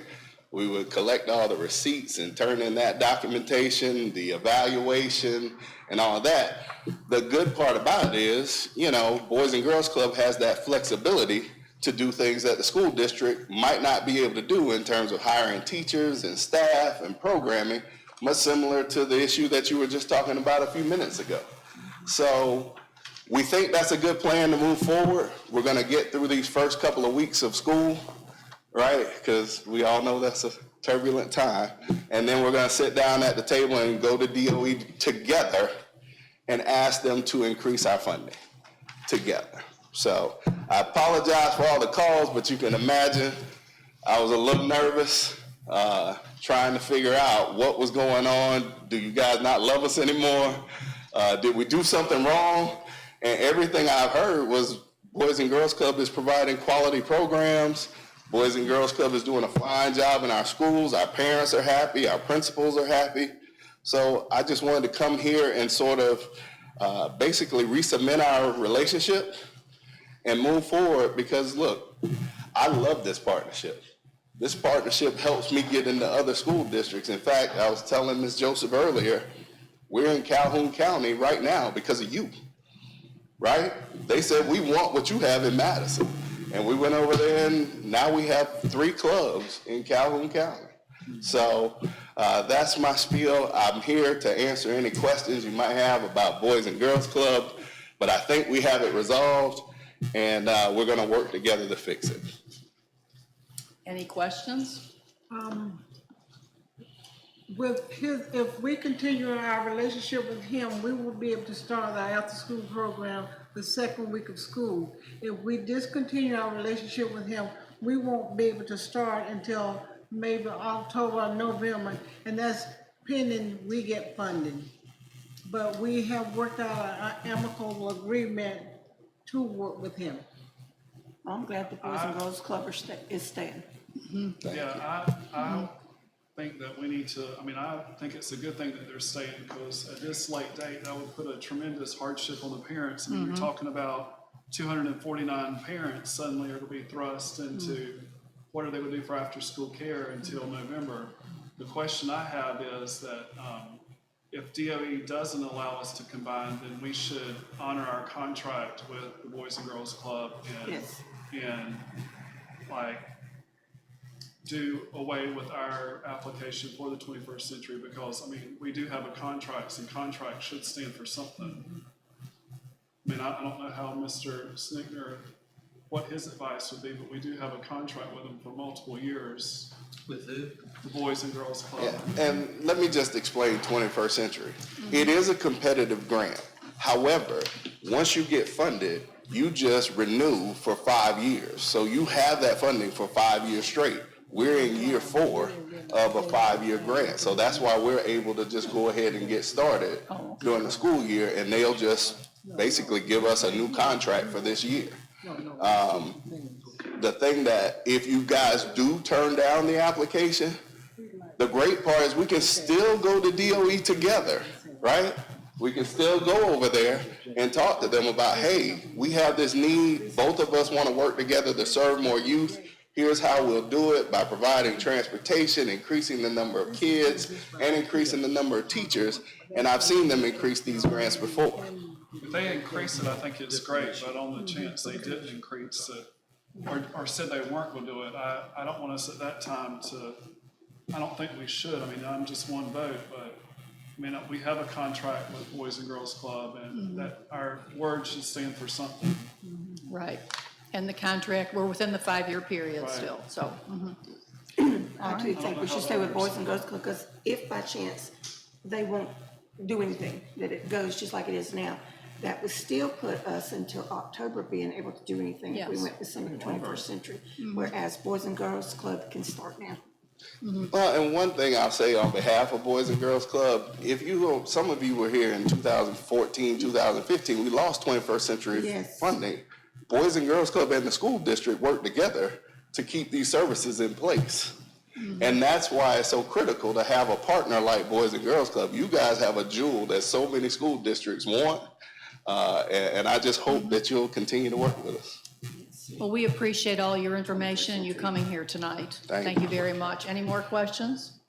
we would collect all the receipts and turn in that documentation, the evaluation, and all of that. The good part about it is, you know, Boys and Girls Club has that flexibility to do things that the school district might not be able to do in terms of hiring teachers and staff and programming, much similar to the issue that you were just talking about a few minutes ago. So we think that's a good plan to move forward. We're going to get through these first couple of weeks of school, right? Because we all know that's a turbulent time. And then we're going to sit down at the table and go to DOE together and ask them to increase our funding together. So I apologize for all the calls, but you can imagine I was a little nervous trying to figure out what was going on. Do you guys not love us anymore? Did we do something wrong? And everything I've heard was Boys and Girls Club is providing quality programs. Boys and Girls Club is doing a fine job in our schools. Our parents are happy. Our principals are happy. So I just wanted to come here and sort of basically resubmit our relationship and move forward because, look, I love this partnership. This partnership helps me get into other school districts. In fact, I was telling Ms. Joseph earlier, we're in Calhoun County right now because of you, right? They said, we want what you have in Madison. And we went over there and now we have 3 clubs in Calhoun County. So that's my spiel. I'm here to answer any questions you might have about Boys and Girls Club, but I think we have it resolved and we're gonna work together to fix it. Any questions? If we continue our relationship with him, we will be able to start our after-school program the second week of school. If we discontinue our relationship with him, we won't be able to start until maybe October or November, and that's pending we get funding. But we have worked out an amicable agreement to work with him. I'm glad the Boys and Girls Club is staying. Yeah, I think that we need to, I think it's a good thing that they're staying because at this late date, that would put a tremendous hardship on the parents. You're talking about 249 parents suddenly are going to be thrust into what are they going to do for after-school care until November. The question I have is that if DOE doesn't allow us to combine, then we should honor our contract with the Boys and Girls Club and like do away with our application for the 21st century because, we do have a contract and contracts should stand for something. I don't know how Mr. Snickner, what his advice would be, but we do have a contract with them for multiple years. With who? The Boys and Girls Club. Yeah. And let me just explain 21st century. It is a competitive grant. However, once you get funded, you just renew for 5 years. So you have that funding for 5 years straight. We're in year 4 of a 5-year grant. So that's why we're able to just go ahead and get started during the school year, and they'll just basically give us a new contract for this year. The thing that if you guys do turn down the application, the great part is we can still go to DOE together, right? We can still go over there and talk to them about, hey, we have this need. Both of us want to work together to serve more youth. Here's how we'll do it by providing transportation, increasing the number of kids, and increasing the number of teachers. And I've seen them increase these grants before. If they increase it, I think it's great, but on the chance they didn't increase it, or said they weren't going to do it, I don't want us at that time to, I don't think we should. I'm just one vote, but we have a contract with Boys and Girls Club and that our word should stand for something. Right. And the contract, we're within the 5-year period Right. still, so. I do think we should stay with Boys and Girls Club because if by chance they won't do anything, that it goes just like it is now, that would still put us until October being able to do anything if we Yes. went with some of the 21st century. Whereas Boys and Girls Club can start now. Well, and one thing I'll say on behalf of Boys and Girls Club, some of you were here in 2014, 2015, we lost 21st century Yes. funding. Boys and Girls Club and the school district worked together to keep these services in place. And that's why it's so critical to have a partner like Boys and Girls Club. You guys have a jewel that so many school districts want, and I just hope that you'll continue to work with us. Well, we appreciate all your information and you coming here tonight. Thank you very much. Any more questions?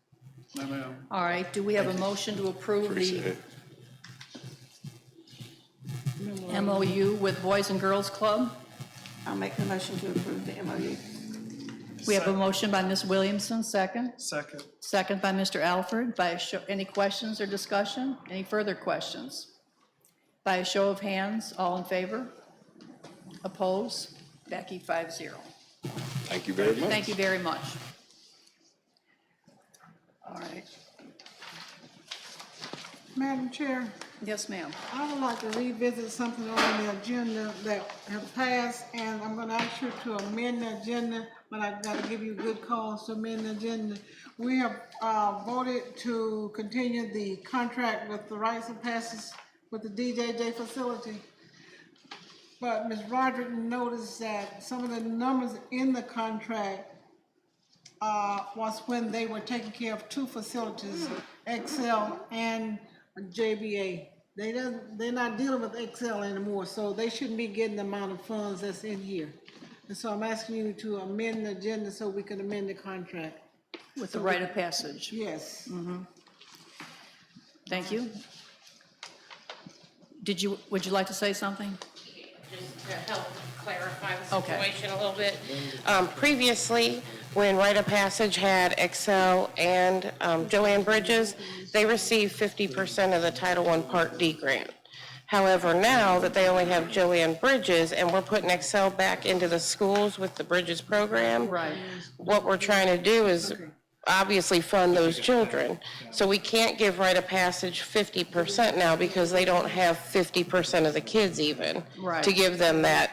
No, ma'am. All right, do we have a motion to approve Appreciate the it. MOU with Boys and Girls Club? I'll make the motion to approve the MOU. We have a motion by Ms. Williamson, second. Second. Second by Mr. Alford. Any questions or discussion? Any further questions? By a show of hands, all in favor? Oppose? Becky, 5-0. Thank you very much. Thank you very much. All right. Madam Chair, Yes, ma'am. I would like to revisit something on the agenda that have passed, and I'm gonna ask you to amend the agenda, but I've gotta give you good cause to amend the agenda. We have, voted to continue the contract with the rights of passes with the DJJ facility. But Ms. Roderick noticed that some of the numbers in the contract was when they were taking care of two facilities, Excel and JBA. They're not dealing with Excel anymore, so they shouldn't be getting the amount of funds that's in here. And so I'm asking you to amend the agenda so we can amend the contract. With the right of passage. Yes. Thank you. Would you like to say something? Just to help clarify the Okay. situation a little bit. Previously, when Rite of Passage had Excel and Joanne Bridges, they received 50% of the Title I Part D grant. However, now that they only have Joanne Bridges and we're putting Excel back into the schools with the Bridges program, Right. what we're trying to do is obviously fund those children. So we can't give Rite of Passage 50% now because they don't have 50% of the kids even Right. to give them that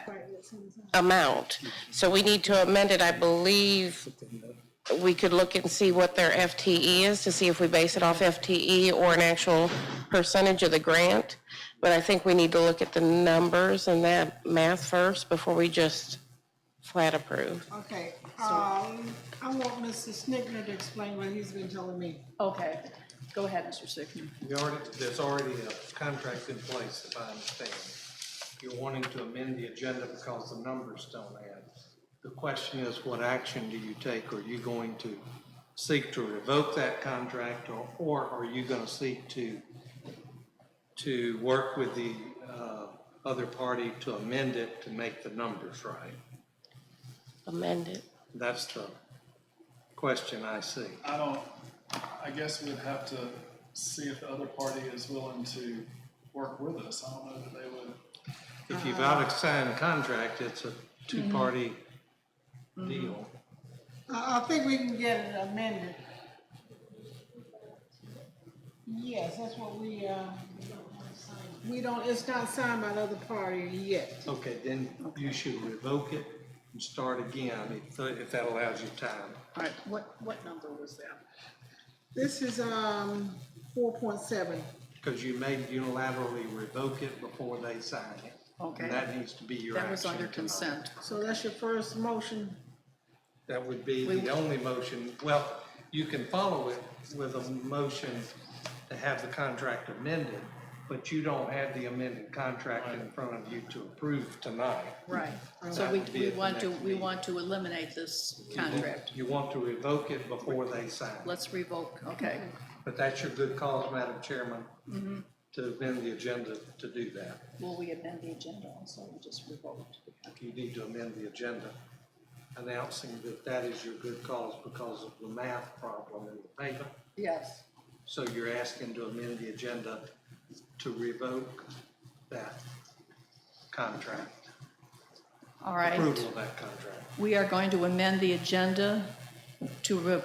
amount. So we need to amend it. I believe we could look and see what their FTE is to see if we base it off FTE or an actual percentage of the grant. But I think we need to look at the numbers and that math first before we just flat approve. Okay, I want Mr. Snicker to explain what he's been telling me. Okay. Go ahead, Mr. Sickman. There's already a contract in place, if I understand. You're wanting to amend the agenda because the numbers don't add. The question is, what action do you take? Are you going to seek to revoke that contract, or are you going to seek to work with the other party to amend it to make the numbers right? Amend it. That's the question I see. I guess we'd have to see if the other party is willing to work with us. I don't know that they would. If you've got a signed contract, it's a two-party deal. I think we can get it amended. Yes, that's what we don't, it's not signed by the other party yet. Okay, then you should revoke it and start again if that allows you time. All right, what number was that? This is 4.7. Because you may unilaterally revoke it before they sign it. Okay. And that needs to be your action. That was under tonight. consent. So that's your first motion. That would be the only motion. Well, you can follow it with a motion to have the contract amended, but you don't have the amended contract in front of you to approve tonight. Right. So That would be we at the want to, next we meeting. want to eliminate this contract. You want to revoke it before they sign it. Let's revoke, okay. But that's your good cause, Madam Chairman, to amend the agenda to do that. Will we amend the agenda also, or just revoked? You need to amend the agenda, announcing that that is your good cause because of the math problem in the paper. Yes. So you're asking to amend the agenda to revoke that contract, All right. approval of that contract. We are going to amend the agenda to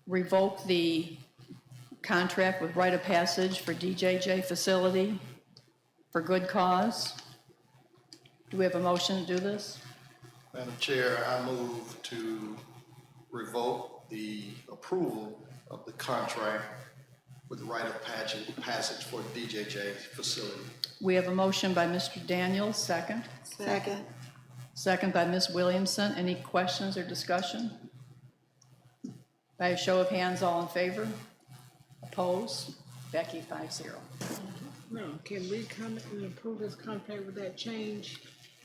revoke the contract with Rite of Passage for DJJ facility for good cause. Do we have a motion to do this? Madam Chair, I move to revoke the approval of the contract with the right of passage for DJJ facility. We have a motion by Mr. Daniels, second. Second. Second by Ms. Williamson. Any questions or discussion? By a show of hands, all in favor? Opposed? Becky, 5-0. No, can we come and approve this contract with that change?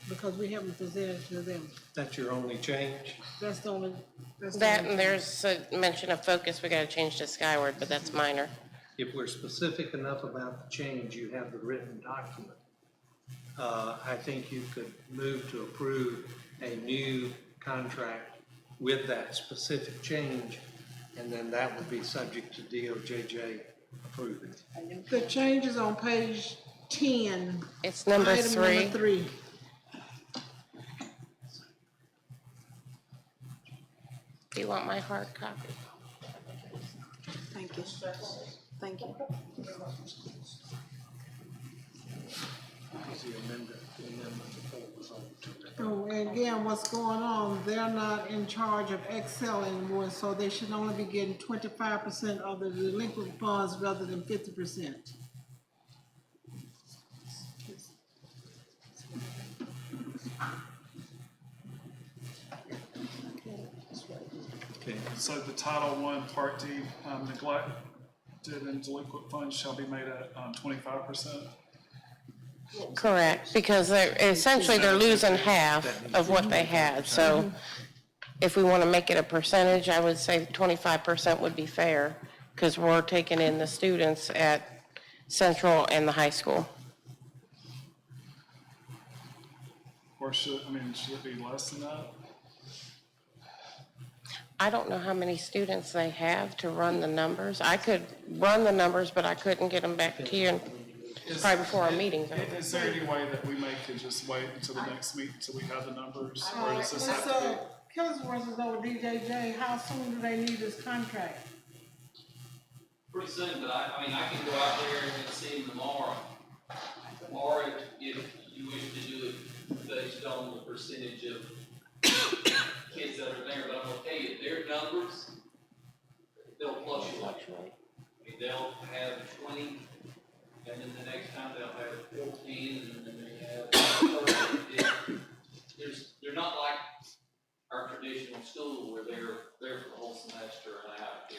Because we haven't presented to them. That's your only change? That's the only. That and there's a mention of focus, we gotta change to Skyward, but that's minor. If we're specific enough about the change, you have the written document. I think you could move to approve a new contract with that specific change, and then that would be subject to DOJJ approving. The change is on page 10. It's number item three. Number 3. Do you want my hard copy? Thank you. Thank you. Because the amendment before was on to that. Oh, and again, what's going on, they're not in charge of Excel anymore, so they should only be getting 25% of the delinquent funds rather than 50%. So the Title I, Part D, neglected and delinquent funds shall be made at 25%? Correct, because they're losing half of what they had. So if we want to make it a percentage, I would say 25% would be fair, because we're taking in the students at Central and the high school. Or should it be less than that? I don't know how many students they have to run the numbers. I could run the numbers, but I couldn't get them back to you probably before our meeting's over. Is there any way that we could just wait until the next meeting until we have the numbers? Or does this have to So, Killsworth is over DJJ, how soon do they need this contract? Pretty soon, but I can go out there and see them tomorrow. Or if you wish to do it based on the percentage of kids that are there, but I'm gonna tell you, their numbers, they'll fluctuate. They'll have 20, and then the next time they'll have 14, and then they have 30. They're not like our traditional school where they're there for the whole semester and out.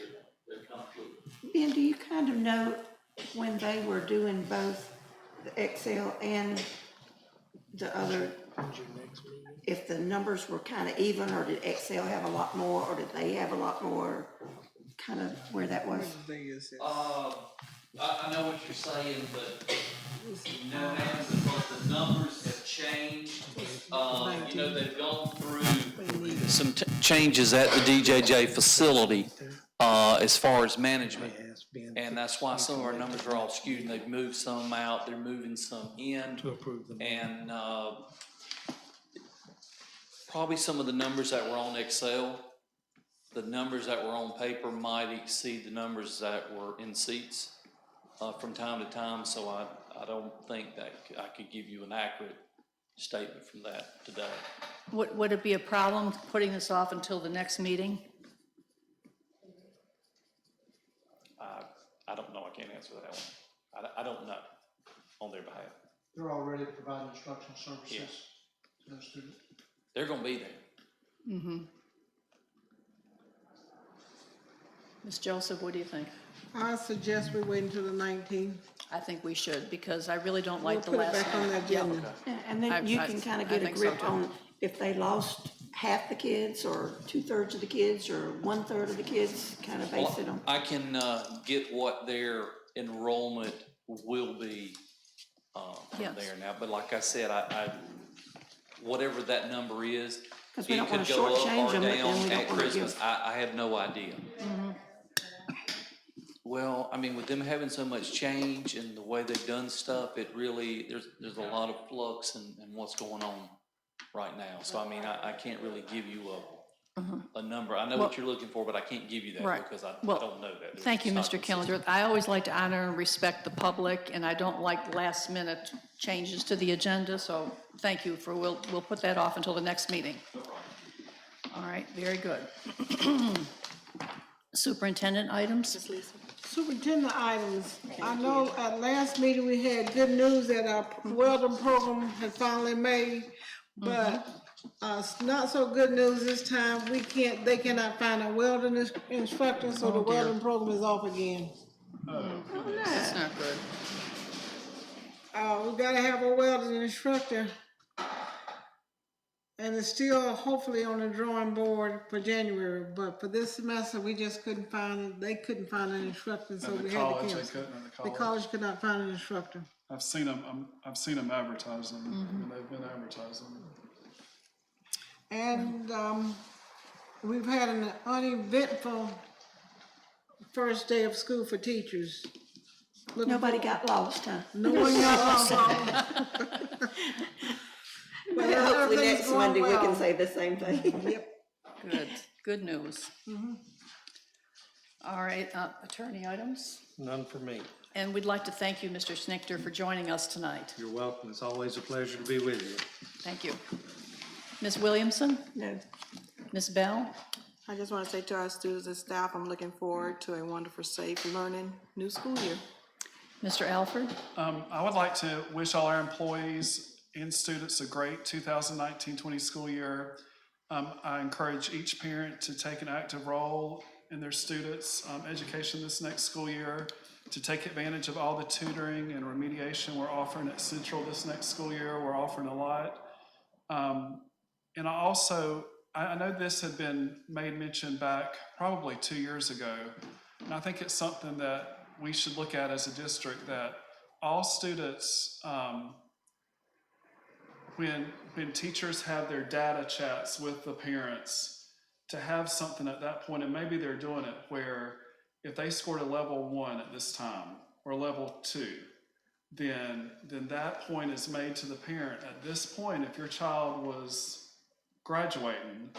They're kind of fluid. Ben, do you kind of know when they were doing both the Excel and the other, if the numbers were kind of even, or did Excel have a lot more, or did they have a lot more, kind of where that was? I know what you're saying, but no, because the numbers have changed. They've gone through some changes at the DJJ facility as far as management. And that's why some of our numbers are all skewed, and they've moved some out, they're moving some in. To approve them. And probably some of the numbers that were on Excel, the numbers that were on paper might exceed the numbers that were in seats from time to time, so I don't think that I could give you an accurate statement from that today. Would it be a problem putting this off until the next meeting? I don't know, I can't answer that one. I don't know on their behalf. They're already providing instructional services Yes. to those students. They're gonna be there. Ms. Joseph, what do you think? I suggest we wait until the 19th. I think we should, because I really don't like the We'll put last. it back on the agenda. And then you can kind of get a think so, grip too. on if they lost half the kids, or 2/3 of the kids, or 1/3 of the kids, kind of base it on. I can get what their enrollment will be Yes. there now, but like I said, I whatever that number is, 'Cause we it don't could wanna go up shortchange or them, but then down we don't at wanna Christmas. give- I have no idea. Well, with them having so much change and the way they've done stuff, it really, there's a lot of flux in what's going on right now. So, I can't really give you a number. I know what you're looking for, but I can't give you that Right. because I Well, don't know that. Thank you, It's Mr. not consistent. Killinger. I always like to honor and respect the public, and I don't like last-minute changes to the agenda, so thank you for, we'll put that off until the next meeting. All right, very good. Superintendent items? Superintendent items, I know at last meeting we had good news that our welding program had finally made, but not so good news this time. They cannot find a welding instructor, so the welding program is off again. That's not good. We gotta have a welding instructor. And it's still hopefully on the drawing board for January, but for this semester, we just couldn't find, they couldn't find an instructor, so At the we had to college, they cancel. couldn't at the The college could not find an instructor. I've seen them advertising, and they've been advertising. And, we've had an uneventful first day of school for teachers. Nobody got lost, huh? No one got lost. But Hopefully everything's next going Monday we well. can say the same thing. Yep. Good news. All right, attorney items? None for me. And we'd like to thank you, Mr. Snichter, for joining us tonight. You're welcome. It's always a pleasure to be with you. Thank you. Ms. Williamson? No. Ms. Bell? I just want to say to our students and staff, I'm looking forward to a wonderful, safe, learning new school year. Mr. Alford? I would like to wish all our employees and students a great 2019-20 school year. I encourage each parent to take an active role in their students' education this next school year, to take advantage of all the tutoring and remediation we're offering at Central this next school year. We're offering a lot. And I know this had been made mention back probably 2 years ago, and I think it's something that we should look at as a district, that all students, when teachers have their data chats with the parents, to have something at that point, and maybe they're doing it where if they scored a level 1 at this time or level 2, then that point is made to the parent. At this point, if your child was graduating,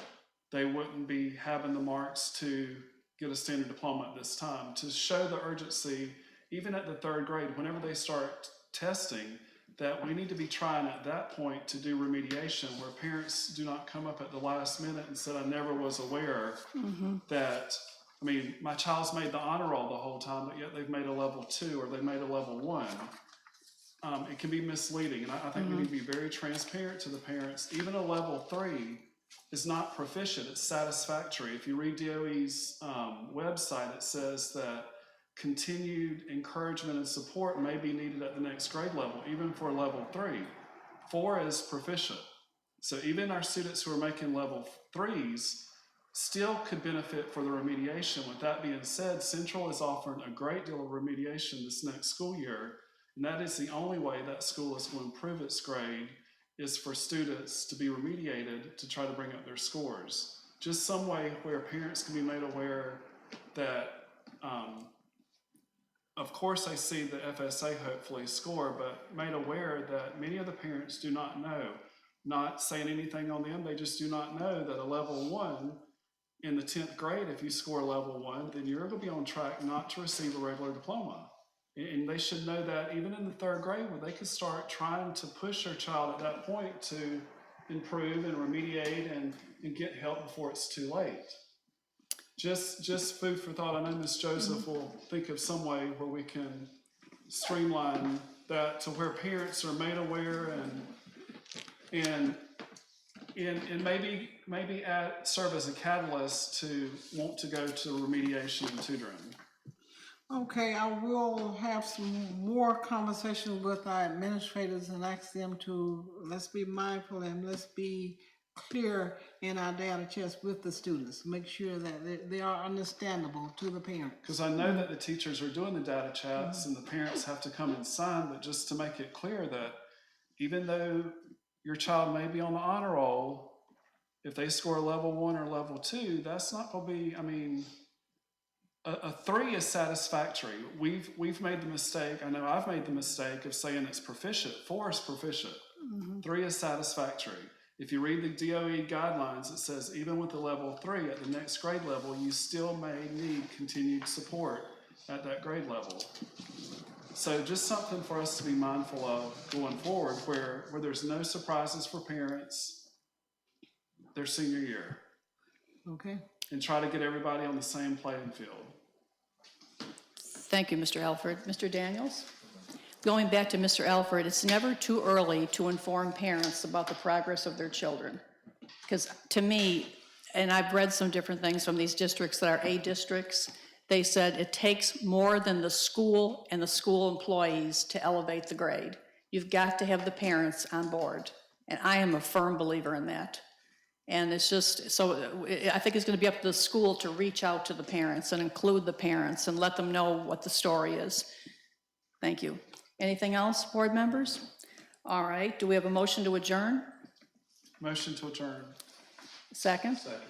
they wouldn't be having the marks to get a standard diploma at this time. To show the urgency, even at the 3rd grade, whenever they start testing, that we need to be trying at that point to do remediation, where parents do not come up at the last minute and said, I never was aware that, I mean, my child's made the honor roll the whole time, but yet they've made a level 2 or they made a level 1. It can be misleading, and I think we need to be very transparent to the parents. Even a level 3 is not proficient, it's satisfactory. If you read DOE's website, it says that continued encouragement and support may be needed at the next grade level, even for level 3. 4 is proficient. So even our students who are making level 3s still could benefit for the remediation. With that being said, Central is offering a great deal of remediation this next school year, and that is the only way that school is going to improve its grade, is for students to be remediated to try to bring up their scores. Just some way where parents can be made aware that of course, I see the FSA hopefully score, but made aware that many of the parents do not know. Not saying anything on them, they just do not know that a level 1 in the 10th grade, if you score a level 1, then you're going to be on track not to receive a regular diploma. And they should know that even in the 3rd grade, where they could start trying to push their child at that point to improve and remediate and get help before it's too late. Just food for thought. I know Ms. Joseph will think of some way where we can streamline that to where parents are made aware and maybe serve as a catalyst to want to go to remediation and tutoring. Okay, I will have some more conversation with our administrators and ask them to, let's be mindful and let's be clear in our data checks with the students. Make sure that they are understandable to the parents. Because I know that the teachers are doing the data chats and the parents have to come and sign, but just to make it clear that even though your child may be on the honor roll, if they score a level 1 or level 2, that's not going to be, I mean, a 3 is satisfactory. We've made the mistake, I know I've made the mistake of saying it's proficient. 4 is proficient. 3 is satisfactory. If you read the DOE guidelines, it says even with the level 3 at the next grade level, you still may need continued support at that grade level. So just something for us to be mindful of going forward, where there's no surprises for parents their senior year. Okay. And try to get everybody on the same playing field. Thank you, Mr. Alford. Mr. Daniels? Going back to Mr. Alford, it's never too early to inform parents about the progress of their children. Because to me, and I've read some different things from these districts that are A districts, they said it takes more than the school and the school employees to elevate the grade. You've got to have the parents on board. And I am a firm believer in that. And it's just, so I think it's going to be up to the school to reach out to the parents and include the parents and let them know what the story is. Thank you. Anything else, board members? All right, do we have a motion to adjourn? Motion to adjourn. Second? Second.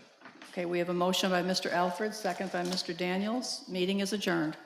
Okay, we have a motion by Mr. Alford, second by Mr. Daniels. Meeting is adjourned.